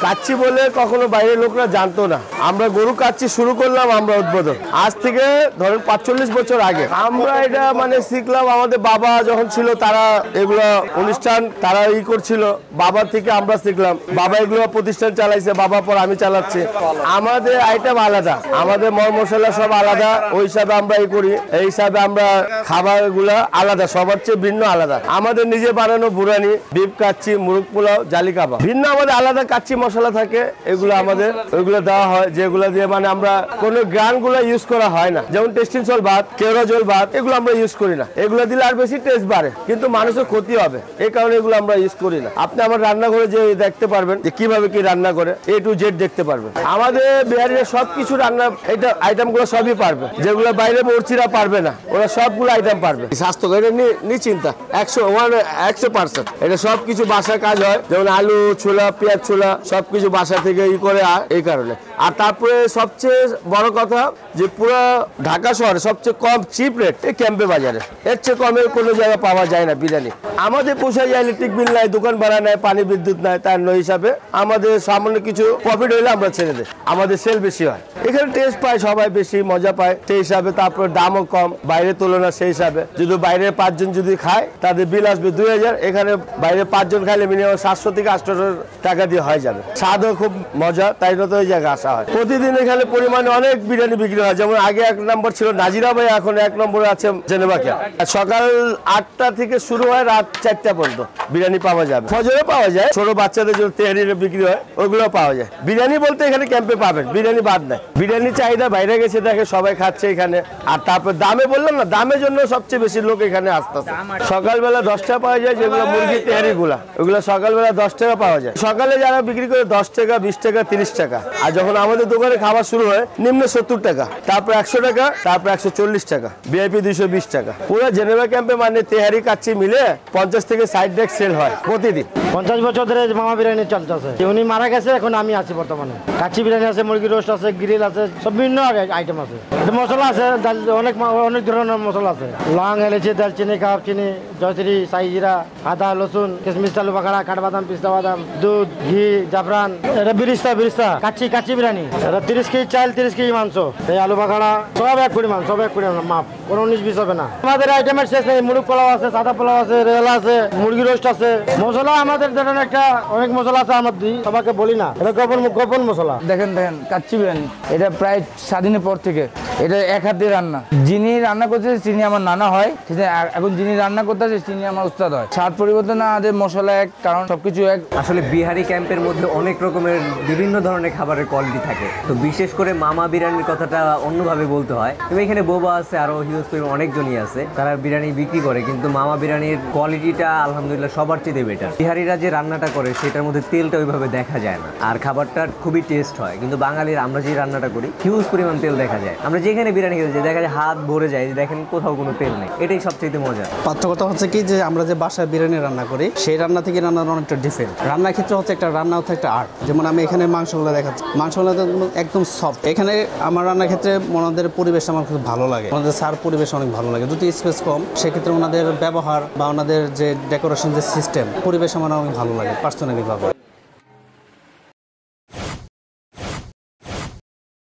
কাচ্চি বলে কখনো বাইরের লোকরা জানতো না। আমরা গরু কাচ্চি শুরু করলাম আমরা উদ্বোধন আজ থেকে ধরেন 45 বছর আগে। আমরা এটা মানে শিখলাম আমাদের বাবা যখন ছিল, তারা এগুলো অনুষ্ঠান তারা করছিল, বাবা থেকে আমরা শিখলাম। বাবা এগুলো প্রতিষ্ঠান চালাইছে, বাবা পর আমি চালাচ্ছি। আমাদের আইটেম আলাদা, আমাদের মশলা সব আলাদা, ওই হিসাবে আমরা করি, এই হিসাবে আমরা খাবার গুলা আলাদা, সবার চেয়ে ভিন্ন আলাদা। আমাদের নিজে বানানো বুরানি, বিফ কাচ্চি, মুরগ পোলাও, জালি কাবাব ভিন্ন, আমাদের আলাদা কাচ্চি মশলা থাকে, এগুলো আমাদের ওইগুলো দেওয়া হয়, যেগুলো দিয়ে মানে আমরা কোনো গ্রান গুলো ইউজ করা হয় না। যেমন টেস্টিং সল ভাত, কেওড়া জল ভাত, এগুলো আমরা ইউজ করি না। এগুলো দিলে আর বেশি টেস্ট বাড়ে, কিন্তু মানুষের ক্ষতি হবে, এই কারণে এগুলো আমরা ইউজ করি না। আপনি আমার রান্নাঘরে যে দেখতে পারবেন যে কিভাবে কি রান্না করে, A to Z দেখতে পারবেন। আমাদের বিহারিরা সবকিছু রান্না এটা আইটেম গুলো সবই পারবে, যেগুলো বাইরে মরচিরা পারবে না, ওরা সবগুলো আইটেম পারবে। স্বাস্থ্যকর এটা নিশ্চিন্তা 100%। এটা সবকিছু বাসার কাজ হয়, যেমন আলু ছোলা, পেঁয়াজ ছোলা সবকিছু বাসা থেকে করে, এই কারণে। আর তারপরে সবচেয়ে বড় কথা যে পুরো ঢাকা শহরে সবচেয়ে কম চিপ রেট এই ক্যাম্পে বাজারে, এর চেয়ে কমের কোনো জায়গায় পাওয়া যায় না বিরিয়ানি। আমাদের পোষায় যায়, ইলেকট্রিক বিল নাই, দোকান ভাড়া নাই, পানি বিদ্যুৎ নাই, তার হিসাবে আমাদের সামান্য কিছু প্রফিট হইলে আমরা ছেড়ে দিই, আমাদের সেল বেশি হয়। এখানে টেস্ট পায় সবাই, বেশি মজা পায় সেই হিসাবে, তারপর দামও কম বাইরের তুলনা সেই হিসাবে। যদি বাইরে 5 জন যদি খায় তাদের বিল আসবে 2000, এখানে বাইরে 5 জন খাইলে মিনিমাম 700 থেকে 800 টাকা দিয়ে হয়ে যাবে। স্বাদও খুব মজা, তাই তো এই জায়গায় আসা হয়। প্রতিদিন এখানে পরিমাণে অনেক বিরিয়ানি বিক্রি হয়, যেমন আগে 1 নম্বর ছিল নাজিরা ভাই, এখন 1 নম্বরে আছে জেনেভাকে। সকাল 8টা থেকে শুরু হয়, রাত 4টা পর্যন্ত বিরিয়ানি পাওয়া যাবে। ফজরে পাওয়া যায়, ছোট বাচ্চাদের যে তেহারির বিক্রি হয় ওগুলো পাওয়া যায়। বিরিয়ানি বলতে এখানে ক্যাম্পে পাবেন, বিরিয়ানি বাদ নাই। বিরিয়ানি চাহিদা বাইরে গেছে, দেখে সবাই খাচ্ছে এখানে। আর তারপর দামে বললাম না, দামের জন্য সবচেয়ে বেশি লোক এখানে আসতেছে। সকালবেলা 10টা পাওয়া যায়, যেগুলো মুরগি তেহারি গুলা, ওগুলো সকালবেলা 10 টাকা পাওয়া যায়। সকালে যারা বিক্রি করে 10 টাকা, 20 টাকা, 30 টাকা। আর যখন আমাদের দোকানে খাবার শুরু হয় নিম্ন 70 টাকা, তারপর 100 টাকা, তারপর 140 টাকা, VIP 220 টাকা। পুরো জেনেভা ক্যাম্পে মানে তেহারি কাচ্চি মিলে 50 থেকে 60 ডেক সেল হয় প্রতিদিন। 50 বছর ধরে মামা বিরিয়ানি চলতেছে। উনি মারা গেছে, এখন আমি আছি বর্তমানে। কাচ্চি বিরিয়ানি আছে, মুরগি রোস্ট আছে, গ্রিল আছে, সব বিভিন্ন আইটেম আছে। মশলা আছে, অনেক ধরনের মশলা আছে, লং, এলাচি, দালচিনি, কাবাব চিনি, জয়ত্রী, সাইজিরা, আদা, রসুন, কিশমিশ, আলু বাখাড়া, কাঠবাদাম, পিস্তা বাদাম, দুধ, ঘি, জাফরান। এটা বিরিস্তা কাচ্চি বিরিয়ানি। এটা 30 কেজি চাল, 30 কেজি মাংস, এই আলু বাখাড়া সব এক পরিমাণ, মাপ, কোনো 19-20 হবে না। আমাদের আইটেমের শেষ নেই। মুরগ পোলাও আছে, সাদা পোলাও আছে, রেল আছে, মুরগি রোস্ট আছে। মশলা আমাদের ধরেন একটা অনেক মশলা আছে, আমার দিই সবাইকে বলি না, এটা গোপন মশলা। দেখেন কাচ্চি বিরিয়ানি, এটা প্রায় স্বাধীনের পর থেকে এটা এক হাতে রান্না। যিনি রান্না করছে তিনি আমার নানা হয়, ঠিক আছে। এখন যিনি রান্না করতেছে তিনি আমার উস্তাদ হয়। স্বাদ পরিবর্তন না, আমাদের মশলা এক, কারণ সবকিছু এক। আসলে বিহারি ক্যাম্পের মধ্যে অনেক রকমের বিভিন্ন ধরনের খাবারের কোয়ালিটি থাকে, তো বিশেষ করে মামা বিরিয়ানির কথাটা অন্যভাবে বলতে হয়। তুমি এখানে বোবা আছে, আরো হিউজ পরিমাণ অনেকজনই আছে, তারা বিরিয়ানি বিক্রি করে, কিন্তু মামা বিরিয়ানির কোয়ালিটিটা আলহামদুলিল্লাহ সবার চেয়ে বেটার। বিহারিরা যে রান্নাটা করে সেটার মধ্যে তেলটা ওইভাবে দেখা যায় না, আর খাবারটা খুবই টেস্ট হয়। কিন্তু বাঙালির আমরা যে রান্নাটা করি হিউজ পরিমাণ তেল দেখা যায়। আমরা যেখানে বিরিয়ানি খেতে যাই দেখা যায় হাত ভরে যায়, দেখেন কোথাও কোনো তেল নেই, এটাই সবচেয়ে মজা। পার্থক্যটা হচ্ছে কি যে আমরা যে বাসায় বিরিয়ানি রান্না করি সেই রান্না থেকে রান্নার অনেকটা ডিফারেন্ট। রান্নার ক্ষেত্রে হচ্ছে একটা রান্না হচ্ছে একটা আর্ট। যেমন আমি এখানে মাংসগুলো দেখাচ্ছি, মাংসগুলো একদম সফট। এখানে আমার রান্নার ক্ষেত্রে ওনাদের পরিবেশ আমার খুব ভালো লাগে, ওনাদের সার পরিবেশ অনেক ভালো লাগে। যদি স্পেস কম, সেক্ষেত্রে ওনাদের ব্যবহার বা ওনাদের যে ডেকোরেশন যে সিস্টেম, পরিবেশ আমার অনেক ভালো লাগে পার্সোনালি ভাবে।